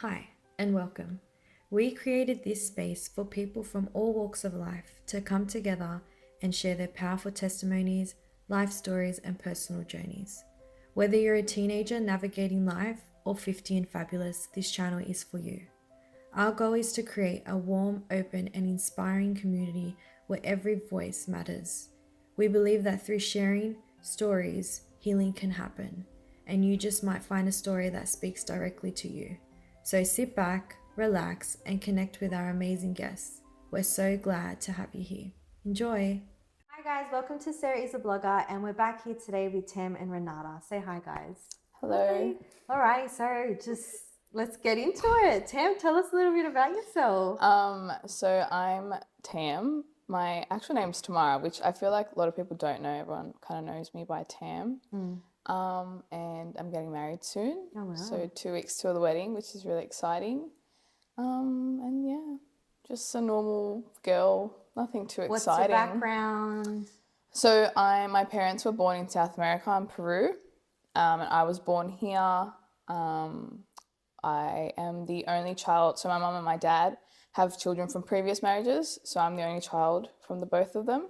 Hi, and welcome. We created this space for people from all walks of life to come together and share their powerful testimonies, life stories, and personal journeys. Whether you're a teenager navigating life or 50 and fabulous, this channel is for you. Our goal is to create a warm, open, and inspiring community where every voice matters. We believe that through sharing stories, healing can happen, and you just might find a story that speaks directly to you. So sit back, relax, and connect with our amazing guests. We're so glad to have you here. Enjoy! Hi guys, welcome to Sarah is a Blogger, and we're back here today with Tam and Renata. Say hi, guys. Hello. All right, so let's get into it. Tam, tell us a little bit about yourself. So I'm Tam. My actual name's Tamara, which I feel like a lot of people don't know. Everyone kind of knows me by Tam. And I'm getting married soon. Oh, wow. So 2 weeks till the wedding, which is really exciting. And yeah, just a normal girl, nothing too What's your exciting. background? So my parents were born in South America in Peru, and I was born here. I am the only child. So my mum and my dad have children from previous marriages, so I'm the only child from the both of them.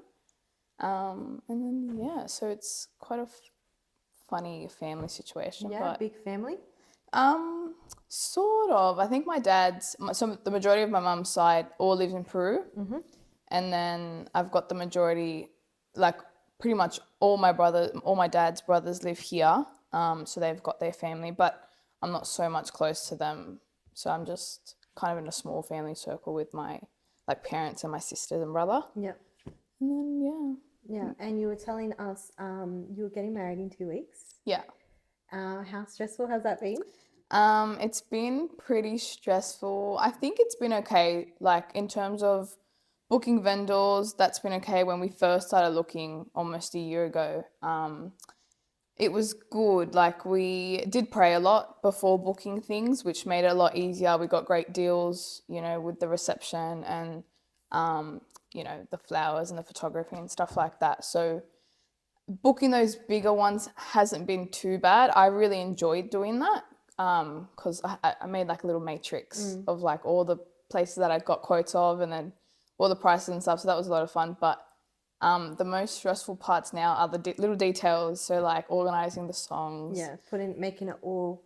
And then yeah, so it's quite a funny family situation. Yeah, But big family. sort of. I think so the majority of my mum's side all lives in Peru, and then I've got the majority, like pretty much all my dad's brothers live here. So they've got their family, but I'm not so much close to them. So I'm just kind of in a small family circle with my parents and my sisters and brother. Yep. And then Yeah, and you were telling us you were getting married in 2 weeks. yeah. How stressful has that been? It's been pretty stressful. I think it's been okay, like in terms of booking vendors, that's been okay. When we first started looking almost a year ago, it was good. Like we did pray a lot before booking things, which made it a lot easier. We got great deals, with the reception and, the flowers and the photography and stuff like that. So booking those bigger ones hasn't been too bad. I really enjoyed doing that because I made like a little matrix of like all the places that I got quotes of and then all the prices and stuff. So that was a lot of fun. But the most stressful parts now are the little details. So like organizing the songs. Yeah, making it all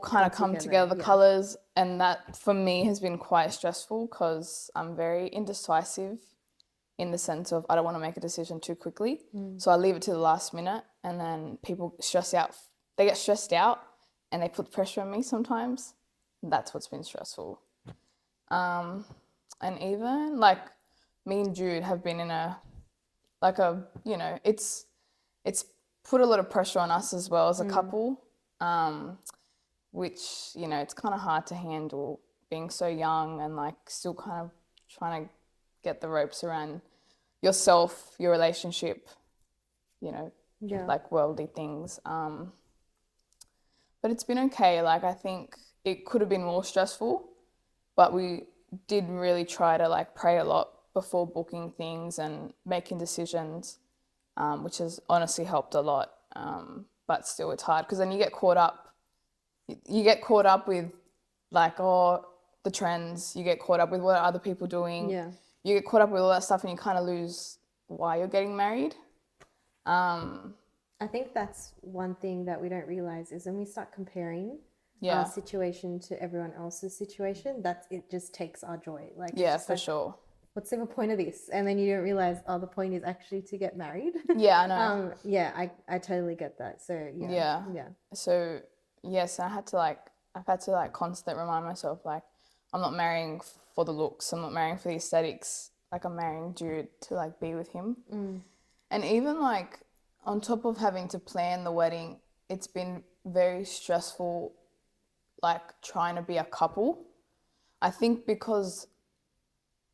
kind of come together, the colours. And that for me has been quite stressful because I'm very indecisive in the sense of I don't want to make a decision too quickly. So I leave it to the last minute and then people stress out. They get stressed out and they put pressure on me sometimes. That's what's been stressful. And even like me and Jude have been in it's put a lot of pressure on us as well as a couple, which, it's kind of hard to handle being so young and like still kind of trying to get the ropes around yourself, your relationship, like worldly things. But it's been okay. Like I think it could have been more stressful, but we did really try to like pray a lot before booking things and making decisions, which has honestly helped a lot. But still, it's hard because then you get caught up. You get caught up with like, the trends. You get caught up with what are other people doing. Yeah. You get caught up with all that stuff and you kind of lose why you're getting married. I think that's one thing that we don't realize is when we start comparing Yeah. our situation to everyone else's situation, it just takes our joy. Like, Yeah, it's just for like, sure. what's the point of this? And then you don't realize, the point is actually to get married. Yeah, I know. Yeah, I totally get that. So yeah. So yes, I've had to like constantly remind myself like I'm not marrying for the looks. I'm not marrying for the aesthetics. Like I'm marrying Jude to like be with him. And even like on top of having to plan the wedding, it's been very stressful like trying to be a couple. I think because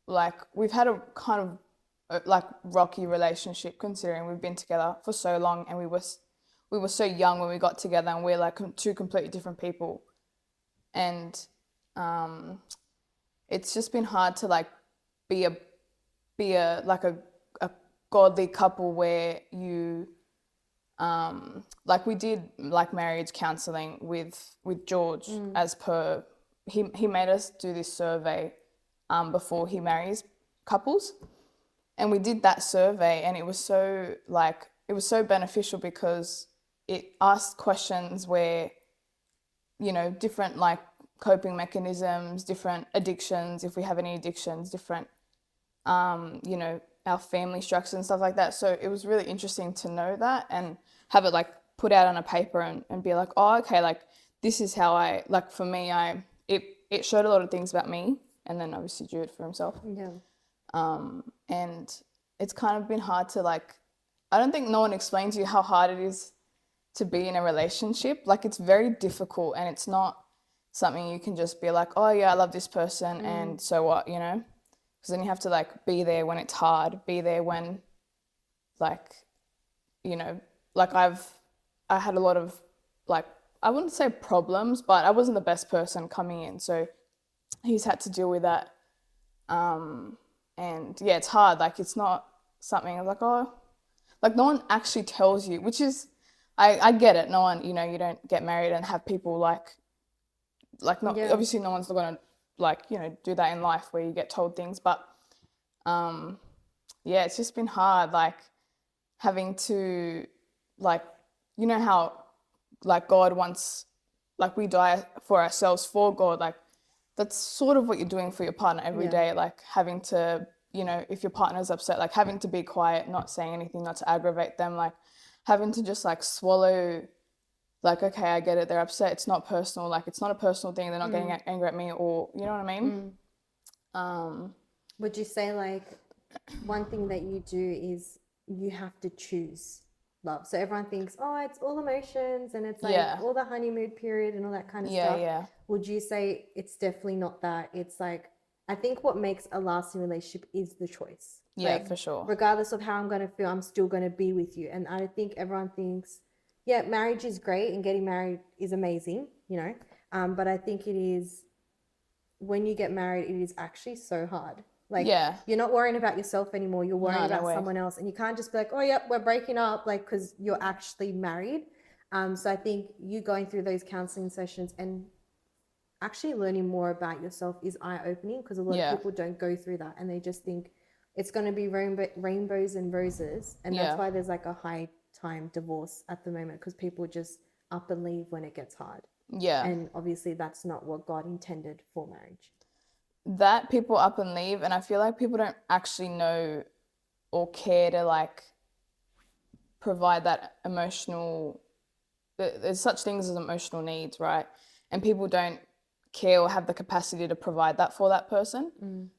like we've had a kind of like rocky relationship considering we've been together for so long and we were so young when we got together and we're like two completely different people. And it's just been hard to like be a like a godly couple where you like we did like marriage counselling with George as per he made us do this survey before he marries couples, and we did that survey, and it was so beneficial because it asked questions where, different like coping mechanisms, different addictions, if we have any addictions, different our family structures and stuff like that. So it was really interesting to know that and have it like put out on a paper and be like, oh, okay, like this is how for me, it showed a lot of things about me, and then obviously Drew it for himself. Yeah. And it's kind of been hard to I don't think no one explains to you how hard it is to be in a relationship. Like it's very difficult, and it's not something you can just be like, oh yeah, I love this person and so what, because then you have to be there when it's hard, be there when I had a lot of I wouldn't say problems, but I wasn't the best person coming in, so he's had to deal with that. And yeah, it's hard. It's not something no one actually tells you, which is, I get it. No one, you don't get married and have people obviously no one's going to do that in life where you get told things, but yeah, it's just been hard, having to how God wants, we die for ourselves for God, that's sort of what you're doing for your partner every day, having to, if your partner's upset, having to be quiet, not saying anything, not to aggravate them, having to just swallow, okay, I get it, they're upset, it's not personal, it's not a personal thing, they're not getting angry at me, or you know what I mean? Would you say one thing that you do is you have to choose love? So everyone thinks, oh, it's all emotions and it's all the honeymoon period and all that kind of stuff. Yeah. Would you say it's definitely not that? It's I think what makes a lasting relationship is the choice. Yeah, for sure. Regardless of how I'm going to feel, I'm still going to be with you. And I think everyone thinks, yeah, marriage is great and getting married is amazing, but I think it is, when you get married, it is actually so hard. You're not worrying about yourself anymore. You're worrying about someone else, and you can't just be like, oh, yep, we're breaking up, because you're actually married. So I think you going through those counseling sessions and actually learning more about yourself is eye-opening, because a lot of people don't go through that, and they just think it's going to be rainbows and roses, and that's why there's a high time divorce at the moment, because people just up and leave when it gets hard. And obviously that's not what God intended for marriage. That people up and leave, and I feel like people don't actually know or care to provide that emotional, there's such things as emotional needs, right? And people don't care or have the capacity to provide that for that person.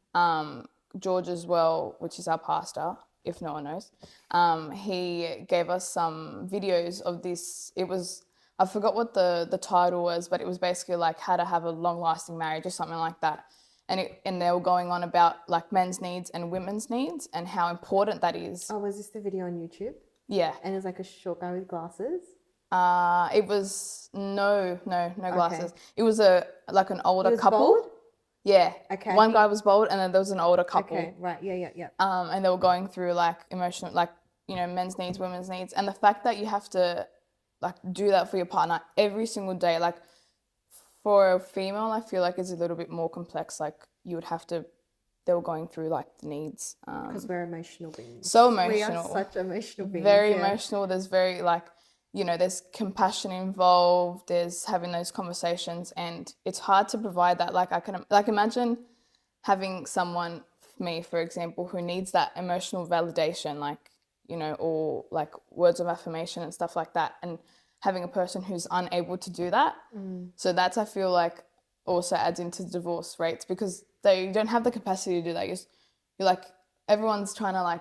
George as well, which is our pastor, if no one knows, he gave us some videos of this. It was, I forgot what the title was, but it was basically how to have a long-lasting marriage or something like that. And they were going on about men's needs and women's needs and how important that is. Oh, was this the video on YouTube? Yeah. And it was a short guy with glasses? It was no glasses. Okay. It was an older couple. Bald? Yeah. Okay. One guy was bald, and then there was an older couple. Okay, right. Yeah. And they were going through emotional, men's needs, women's needs, and the fact that you have to do that for your partner every single day, for a female, I feel it's a little bit more complex. You would have to, they were going through the needs. Because we're emotional beings. So emotional. We are such emotional beings. Very emotional. There's very there's compassion involved. There's having those conversations, and it's hard to provide that. I can imagine having someone, me for example, who needs that emotional validation, or words of affirmation and stuff like that, and having a person who's unable to do that. So that's, I feel also adds into divorce rates, because they don't have the capacity to do that. You're everyone's trying to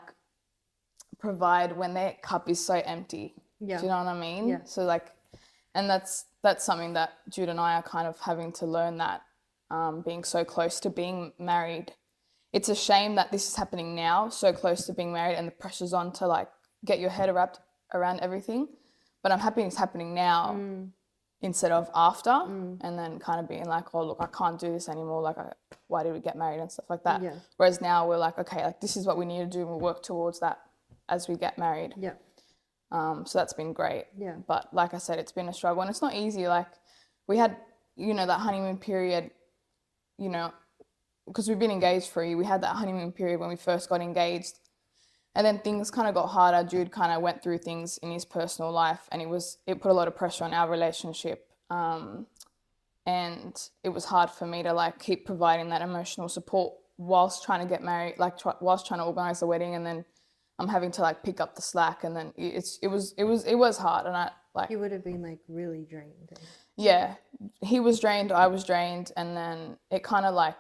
provide when their cup is so empty. Yeah. Do you know what I mean? Yeah. So and that's something that Jude and I are kind of having to learn, that being so close to being married. It's a shame that this is happening now, so close to being married, and the pressure's on to get your head wrapped around everything. But I'm happy it's happening now instead of after, and then kind of being oh, look, I can't do this anymore. Why did we get married and stuff like that? Yeah. Whereas now we're okay, this is what we need to do, and we'll work towards that as we get married. Yeah. So that's been great. Yeah. But like I said, it's been a struggle, and it's not easy. We had, that honeymoon period, you know, because we've been engaged for a year, we had that honeymoon period when we first got engaged. And then things kind of got harder. Jude kind of went through things in his personal life, and it put a lot of pressure on our relationship. And it was hard for me to like keep providing that emotional support whilst trying to get married, like whilst trying to organize the wedding, and then I'm having to like pick up the slack, and then it was hard, and I like You would have been like really drained. yeah, he was drained, I was drained, and then it kind of like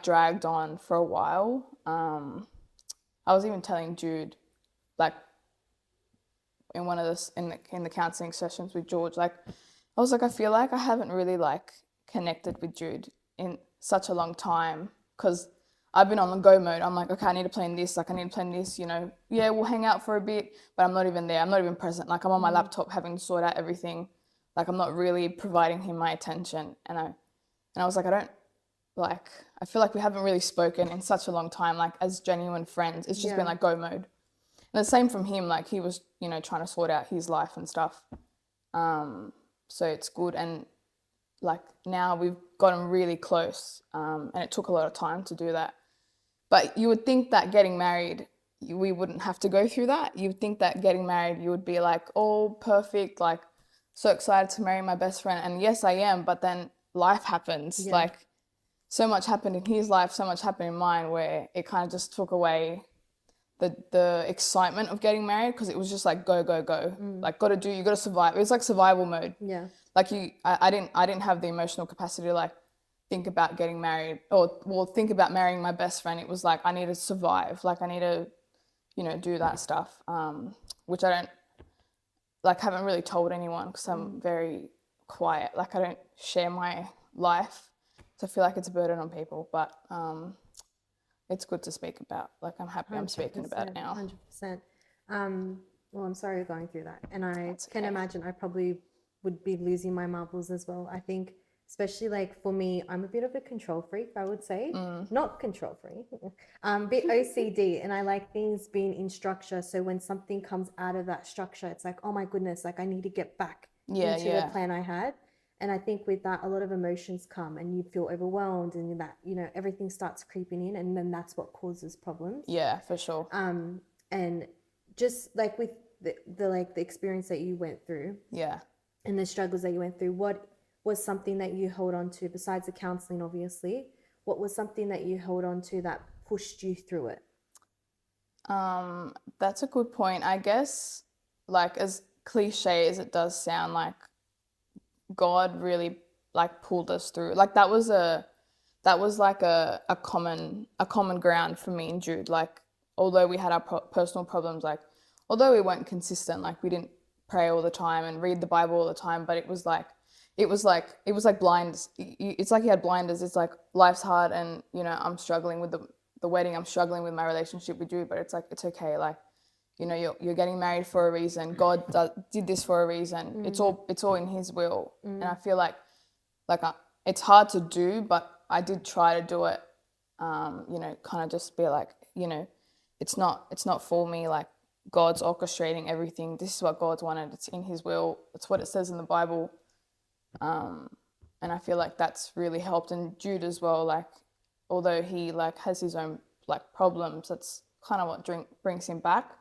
dragged on for a while. I was even telling Jude, like in one of this in the counseling sessions with George, like I was like, I feel like I haven't really like connected with Jude in such a long time because I've been on the go mode. I'm like, okay, I need to plan this, like I need to plan this, yeah, we'll hang out for a bit, but I'm not even there. I'm not even present. Like I'm on my laptop having to sort out everything. Like I'm not really providing him my attention. And I was like, I feel like we haven't really spoken in such a long time, like as genuine friends. It's just been like go mode. And the same from him, like he was, trying to sort out his life and stuff. So it's good. And like now we've gotten really close, and it took a lot of time to do that. But you would think that getting married, we wouldn't have to go through that. You would think that getting married, you would be like, oh, perfect, like so excited to marry my best friend. And yes, I am. But then life happens. Like so much happened in his life, so much happened in mine, where it kind of just took away the excitement of getting married, because it was just like go go go, like you got to survive. It was like survival mode. Like I didn't have the emotional capacity to like think about getting married or think about marrying my best friend. It was like I need to survive, like I need to do that stuff, which I don't like, haven't really told anyone because I'm very quiet. Like I don't share my life, so I feel like it's a burden on people, but it's good to speak about. Like I'm happy I'm speaking about it now. 100%. Well, I'm sorry you're going through that. And I can okay. imagine I probably would be losing my marbles as well. I think, especially like for me, I'm a bit of a control freak, I would say. Not control freak, a bit OCD. And I like things being in structure. So when something comes out of that structure, it's like, oh my goodness, like I need to get back into the plan I had. And I think with that, a lot of emotions come and you feel overwhelmed, and that, everything starts creeping in, and then that's what causes problems. Yeah, for sure. And just like with the experience that you went through. Yeah. And the struggles that you went through, what was something that you held on to besides the counseling, obviously? What was something that you held on to that pushed you through it? That's a good point. I guess, like as cliche as it does sound, like God really like pulled us through. Like that was like a common ground for me and Jude. Like although we had our personal problems, like although we weren't consistent, like we didn't pray all the time and read the Bible all the time, but it was like blinders. It's like he had blinders. It's like life's hard, and I'm struggling with the wedding. I'm struggling with my relationship with Jude, but it's like it's okay. Like you're getting married for a reason. God did this for a reason. It's all in His will. And I feel like it's hard to do, but I did try to do it. Kind of just be like, it's not for me. Like God's orchestrating everything. This is what God's wanted. It's in His will. It's what it says in the Bible. And I feel like that's really helped. And Jude as well. Like although he like has his own like problems, that's kind of what brings him back.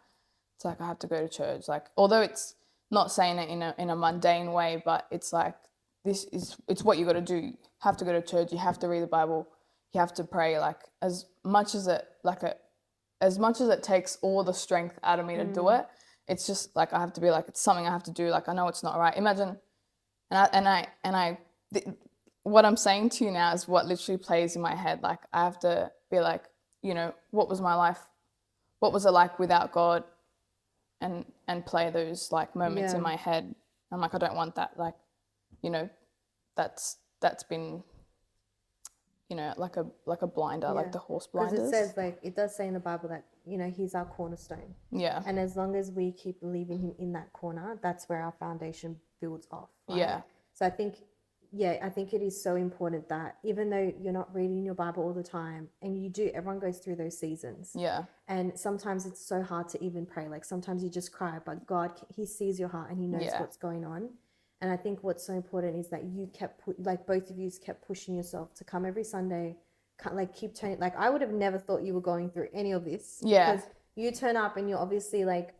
It's like I have to go to church. Like although it's not saying it in a mundane way, but it's like it's what you got to do. You have to go to church. You have to read the Bible. You have to pray. Like as much as it takes all the strength out of me to do it, it's just like I have to be like it's something I have to do. Like I know it's not right. Imagine, what I'm saying to you now is what literally plays in my head. Like I have to be like, what was my life? What was it like without God? And play those like moments in my head. I'm like, I don't want that. Like, that's been, like a blinder, like the horse blinders. Because it says like it does say in the Bible that He's our cornerstone. Yeah. And as long as we keep believing Him in that corner, that's where our foundation builds off. Right? Yeah. So I think it is so important that even though you're not reading your Bible all the time, and everyone goes through those seasons. Yeah. And sometimes it's so hard to even pray. Like sometimes you just cry, but God, He sees your heart and He knows what's going on. And I think what's so important is that you like both of you kept pushing yourself to come every Sunday, like keep turning. Like I would have never thought you were going through any of this. Yeah. Because you turn up and you're obviously like,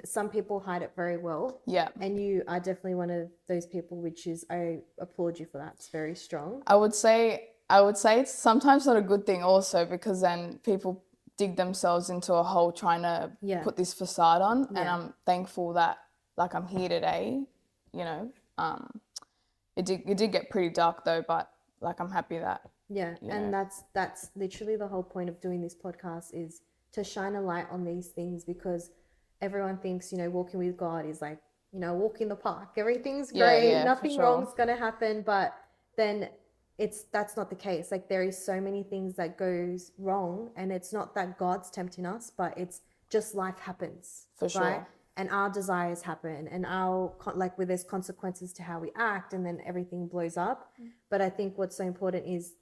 some people hide it very well. Yeah. And you are definitely one of those people, which is, I applaud you for that. It's very strong. I would say it's sometimes not a good thing also, because then people dig themselves into a hole trying to put this facade on. And I'm thankful that like I'm here today, you know. It did get pretty dark though, but like I'm happy that and that's literally the whole point of doing this podcast, is to shine a light on these things, because everyone thinks, walking with God is like, walk in the park, everything's great, nothing wrong's gonna happen. But then that's not the case. Like there is so many things that goes wrong, and it's not that God's tempting us, but it's just life happens, for sure, right? And our desires happen, and like where there's consequences to how we act, and then everything blows up. But I think what's so important is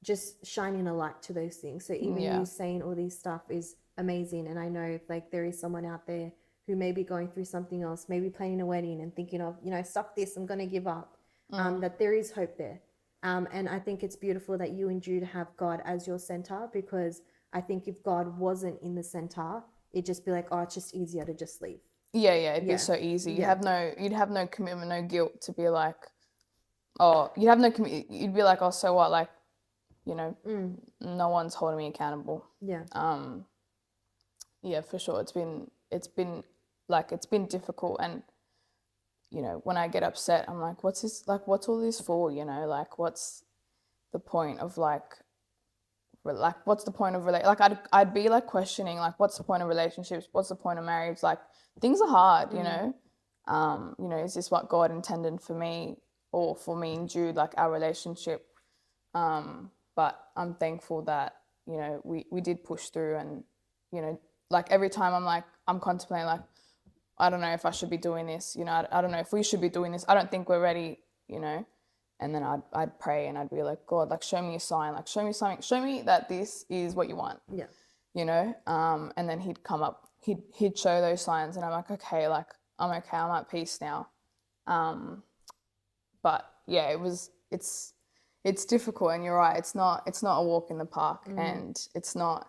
just shining a light to those things. So even you saying all these stuff is amazing. And I know like there is someone out there who may be going through something else, maybe planning a wedding and thinking of, stuff this, I'm going to give up, that there is hope there. And I think it's beautiful that you and Jude have God as your center, because I think if God wasn't in the center, it'd just be like, oh, it's just easier to just leave. Yeah, it'd be so easy. You'd have no commitment, no guilt to be like, oh, you'd be like, oh, so what? Like, no one's holding me accountable. Yeah. Yeah, for sure. It's been difficult, and when I get upset, I'm like, what's this? Like, what's all this for? Like, what's the point of what's the point of like I'd be like questioning, like, what's the point of relationships? What's the point of marriage? Like, things are hard, is this what God intended for me, or for me and Jude, like our relationship? But I'm thankful that, we did push through, and, like every time I'm contemplating, like, I don't know if I should be doing this, I don't know if we should be doing this. I don't think we're ready, and then I'd pray, and I'd be like, God, like, show me a sign, like, show me something, show me that this is what you want. Yeah. And then he'd come up, he'd show those signs, and I'm like, okay, like, I'm okay, I'm at peace now. But yeah, it's difficult, and you're right, it's not a walk in the park, and it's not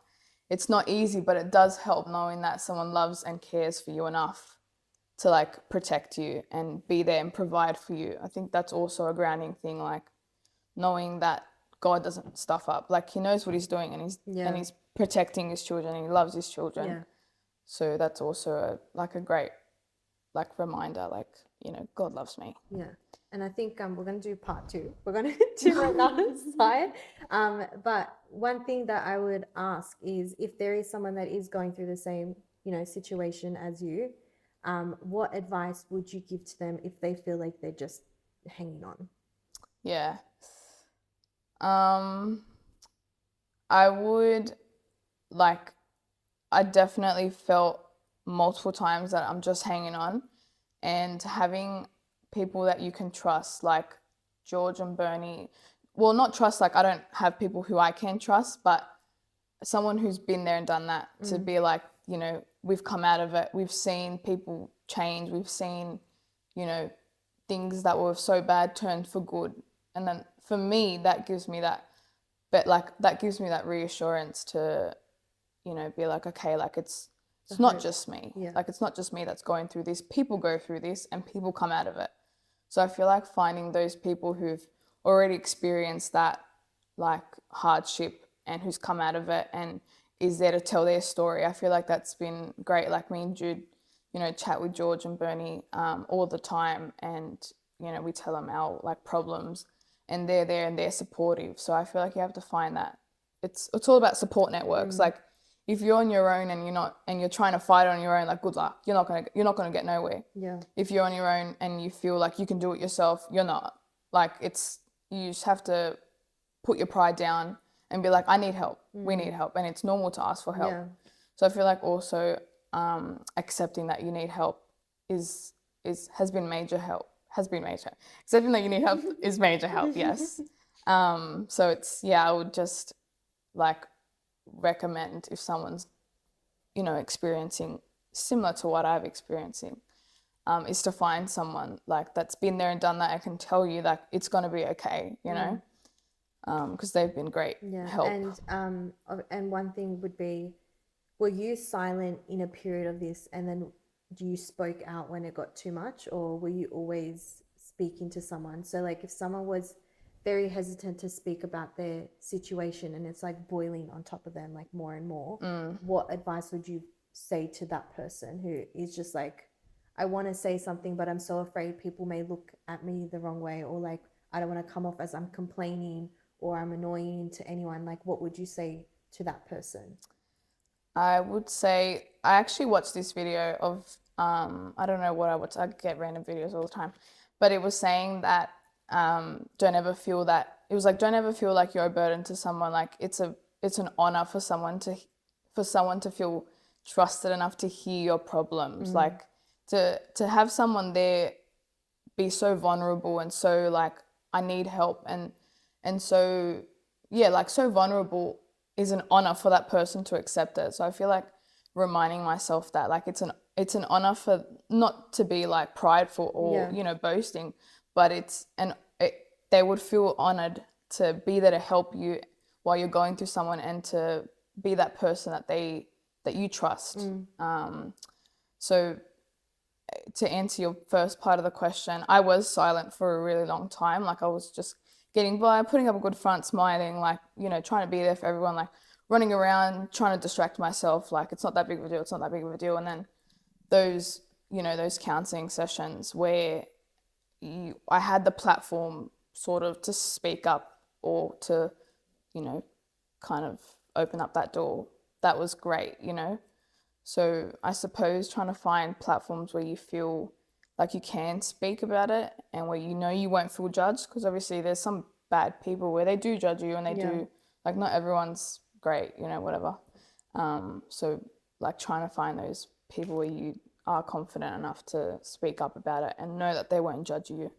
easy, but it does help knowing that someone loves and cares for you enough to like protect you and be there and provide for you. I think that's also a grounding thing, like knowing that God doesn't stuff up. Like, he knows what he's doing, and he's protecting his children, and he loves his children. Yeah. So that's also a great like reminder, like, God loves me. Yeah. And I think we're going to do part 2. We're going to do another side. But one thing that I would ask is, if there is someone that is going through the same, situation as you, what advice would you give to them if they feel like they're just hanging on? Yeah. I would, like, I definitely felt multiple times that I'm just hanging on, and having people that you can trust, like George and Bernie. Well, not trust, like I don't have people who I can trust, but someone who's been there and done that, to be like, we've come out of it. We've seen people change. We've seen, things that were so bad turned for good. And then for me, that gives me that, that gives me that reassurance to, be like, okay, like it's not just me. Yeah. Like, it's not just me that's going through this. People go through this, and people come out of it. So I feel like finding those people who've already experienced that, like, hardship, and who's come out of it and is there to tell their story. I feel like that's been great. Like, me and Jude, chat with George and Bernie all the time, and, we tell them our, like, problems, and they're there and they're supportive. So I feel like you have to find that. It's all about support networks. Like, if you're on your own and you're trying to fight on your own, like, good luck. You're not gonna get nowhere. Yeah. If you're on your own and you feel like you can do it yourself, you're not. Like, you just have to put your pride down and be like, I need help. We need help, and it's normal to ask for help. Yeah. So I feel like also accepting that you need help has been major help. Accepting that you need help is major help. Yes. So it's, I would just like recommend, if someone's experiencing similar to what I've experiencing, is to find someone like that's been there and done that and can tell you that it's going to be okay, you know, because they've been great help. And one thing would be, were you silent in a period of this, and then you spoke out when it got too much, or were you always speaking to someone? So like if someone was very hesitant to speak about their situation and it's like boiling on top of them like more and more, what advice would you say to that person who is just like, I want to say something but I'm so afraid people may look at me the wrong way, or like I don't want to come off as I'm complaining or I'm annoying to anyone? Like what would you say to that person? I would say I actually watched this video of I don't know what I watch. I get random videos all the time, but it was saying that don't ever feel that it was like don't ever feel like you're a burden to someone. Like it's an honor for someone to feel trusted enough to hear your problems. Like to have someone there be so vulnerable and so like I need help and so yeah, like so vulnerable is an honor for that person to accept it. So I feel like reminding myself that like it's an honor for not to be like prideful or you know boasting, but they would feel honored to be there to help you while you're going through someone and to be that person that you trust. So to answer your first part of the question, I was silent for a really long time. Like I was just getting by, putting up a good front, smiling, like, you know, trying to be there for everyone, like running around, trying to distract myself. Like, it's not that big of a deal. It's not that big of a deal. And then those, you know, those counseling sessions where I had the platform sort of to speak up or to, you know, kind of open up that door. That was great, you know. So I suppose trying to find platforms where you feel like you can speak about it and where you know you won't feel judged, because obviously there's some bad people where they do judge you and they do, like not everyone's great, you know, whatever. So like trying to find those people where you are confident enough to speak up about it and know that they won't judge you,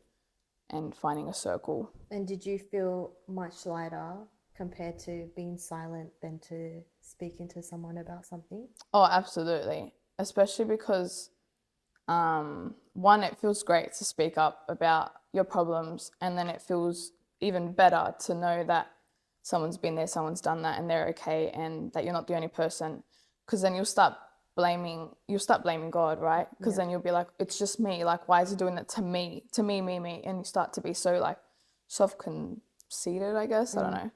and finding a circle. And did you feel much lighter compared to being silent than to speaking to someone about something? Oh, absolutely. Especially because one, it feels great to speak up about your problems, and then it feels even better to know that someone's been there, someone's done that, and they're okay, and that you're not the only person. Because then you'll start blaming God, right? Because then you'll be like, it's just me. Like, why is he doing that to me, me? And you start to be so like self-conceited, I guess. I don't know.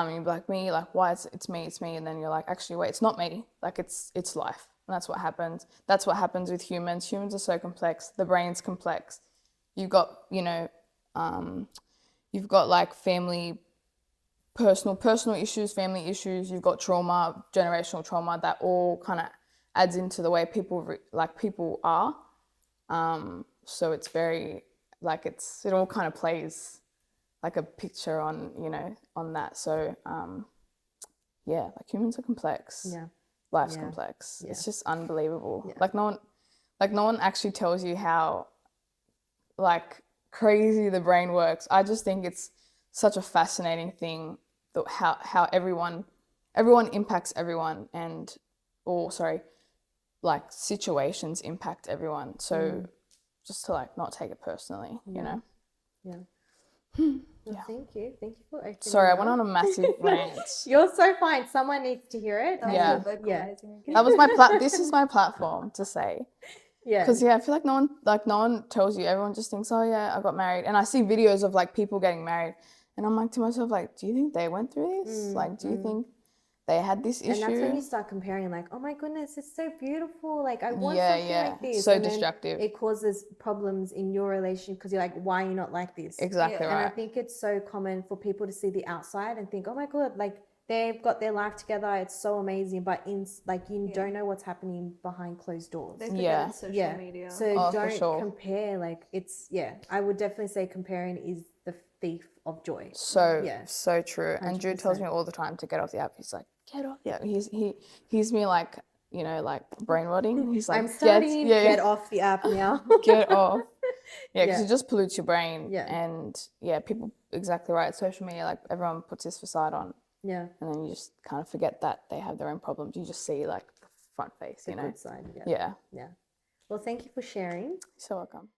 You'd be like, me, like, why it's me, and then you're like, actually, wait, it's not me. Like, it's life. And that's what happens. That's what happens with humans. Humans are so complex. The brain's complex. You've got, you know, you've got like personal issues, family issues. You've got trauma, generational trauma, that all kind of adds into the way people are. So it's very like it all kind of plays like a picture on, you know, on that. So yeah, like humans are complex. Yeah. Life's complex. Yeah. It's just unbelievable. Yeah. Like no one actually tells you how like crazy the brain works. I just think it's such a fascinating thing that how everyone impacts everyone, and like situations impact everyone. So just to like not take it personally, you know. Yeah. Well, thank you. Thank you for opening Sorry, I up. went on a massive rant. You're so fine. Someone needs to hear it. Yeah. Vocalizing again. That was this is my platform to say. Yeah. Because I feel like no one tells you. Everyone just thinks, oh yeah, I got married, and I see videos of like people getting married, and I'm like to myself, like, do you think they went through this? Like, do you think they had this issue? And that's when you start comparing, like, oh my goodness, it's so beautiful. Like, I want Yeah, something yeah. like this. So and then destructive. it causes problems in your relationship because you're like, why are you not like this? Exactly Yeah. And I right. think it's so common for people to see the outside and think, oh my God, like they've got their life together. It's so amazing. But in like, you don't know what's happening behind closed doors. They forget Yeah. it's social media. So Oh, for don't sure. compare. Like, it's, I would definitely say comparing is the thief of joy. So true. And Jude tells 100%. me all the time to get off the app. He's like, get off the app. He's me like, you know, like brain rotting. He's like, I'm starting get off the app now. get off. Yeah, because Yeah. it just pollutes your brain. Yeah. And yeah, people, exactly right. Social media, like everyone puts this facade on. Yeah. And then you just kind of forget that they have their own problems. You just see like the front face, The you know. good side. Yeah. Yeah. Well, thank you for sharing. So welcome.